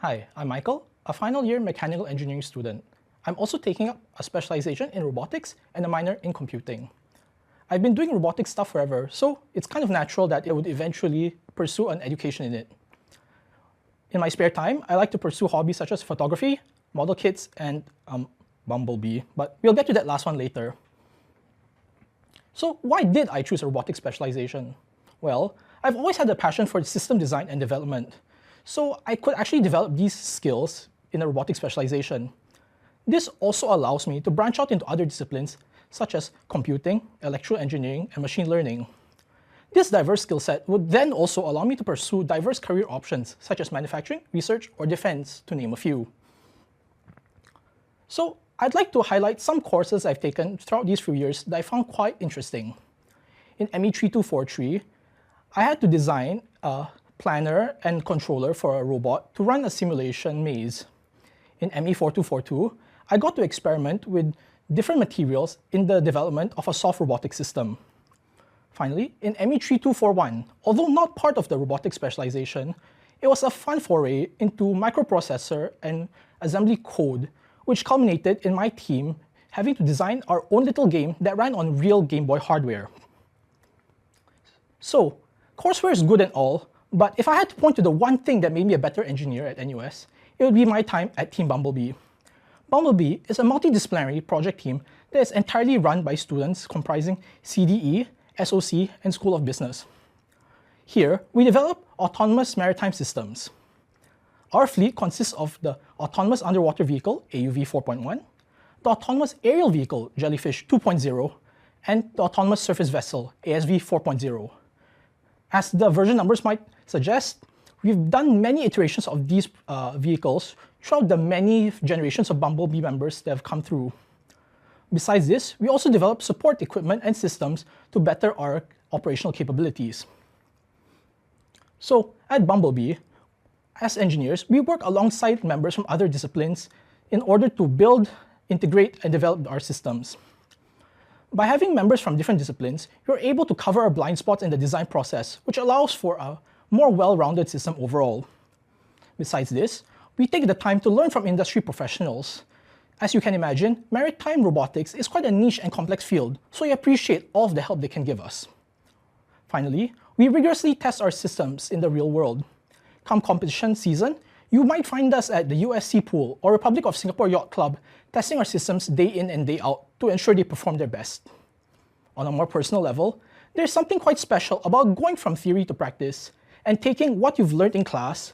Hi, I'm Michael, a final year mechanical engineering student. I'm also taking up a specialization in robotics and a minor in computing. I've been doing robotics stuff forever, so it's kind of natural that I would eventually pursue an education in it. In my spare time, I like to pursue hobbies such as photography, model kits, and Bumblebee, but we'll get to that last one later. So why did I choose a robotics specialization? Well, I've always had a passion for system design and development, so I could actually develop these skills in a robotics specialization. This also allows me to branch out into other disciplines such as computing, electrical engineering, and machine learning. This diverse skill set would then also allow me to pursue diverse career options such as manufacturing, research, or defense, to name a few. So I'd like to highlight some courses I've taken throughout these few years that I found quite interesting. In ME 3243, I had to design a planner and controller for a robot to run a simulation maze. In ME 4242, I got to experiment with different materials in the development of a soft robotic system. Finally, in ME 3241, although not part of the robotics specialization, it was a fun foray into microprocessor and assembly code, which culminated in my team having to design our own little game that ran on real Game Boy hardware. So, courseware is good and all, but if I had to point to the one thing that made me a better engineer at NUS, it would be my time at Team Bumblebee. Bumblebee is a multidisciplinary project team that is entirely run by students comprising CDE, SOC, and School of Business. Here, we develop autonomous maritime systems. Our fleet consists of the Autonomous Underwater Vehicle, AUV 4.1, the Autonomous Aerial Vehicle, Jellyfish 2.0, and the Autonomous Surface Vessel, ASV 4.0. As the version numbers might suggest, we've done many iterations of these vehicles throughout the many generations of Bumblebee members that have come through. Besides this, we also develop support equipment and systems to better our operational capabilities. So, at Bumblebee, as engineers, we work alongside members from other disciplines in order to build, integrate, and develop our systems. By having members from different disciplines, you're able to cover our blind spots in the design process, which allows for a more well-rounded system overall. Besides this, we take the time to learn from industry professionals. As you can imagine, maritime robotics is quite a niche and complex field, so we appreciate all of the help they can give us. Finally, we rigorously test our systems in the real world. Come competition season, you might find us at the USC Pool or Republic of Singapore Yacht Club testing our systems day in and day out to ensure they perform their best. On a more personal level, there's something quite special about going from theory to practice and taking what you've learned in class,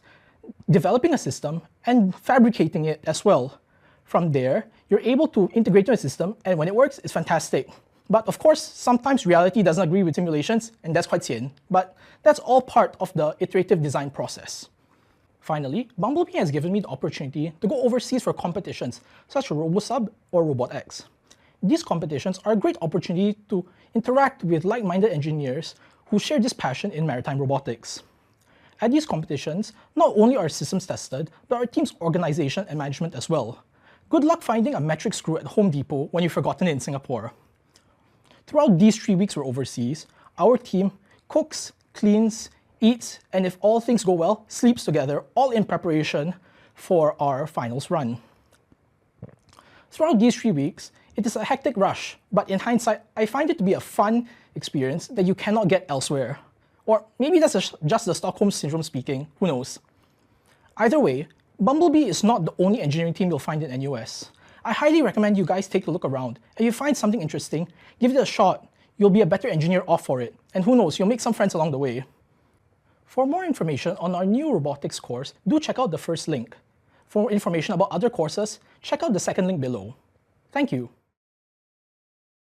developing a system, and fabricating it as well. From there, you're able to integrate your system, and when it works, it's fantastic. But of course, sometimes reality doesn't agree with simulations, and that's quite sian. But that's all part of the iterative design process. Finally, Bumblebee has given me the opportunity to go overseas for competitions such as RoboSub or Robotics. These competitions are a great opportunity to interact with like-minded engineers who share this passion in maritime robotics. At these competitions, not only are systems tested, but our team's organization and management as well. Good luck finding a metric screw at Home Depot when you've forgotten it in Singapore. Throughout these 3 weeks we're overseas, our team cooks, cleans, eats, and if all things go well, sleeps together, all in preparation for our finals run. Throughout these 3 weeks, it is a hectic rush, but in hindsight, I find it to be a fun experience that you cannot get elsewhere. Or maybe that's just the Stockholm Syndrome speaking, who knows. Either way, Bumblebee is not the only engineering team you'll find in NUS. I highly recommend you guys take a look around, and if you find something interesting, give it a shot. You'll be a better engineer off for it, and who knows, you'll make some friends along the way. For more information on our new robotics course, do check out the first link. For more information about other courses, check out the second link below. Thank you.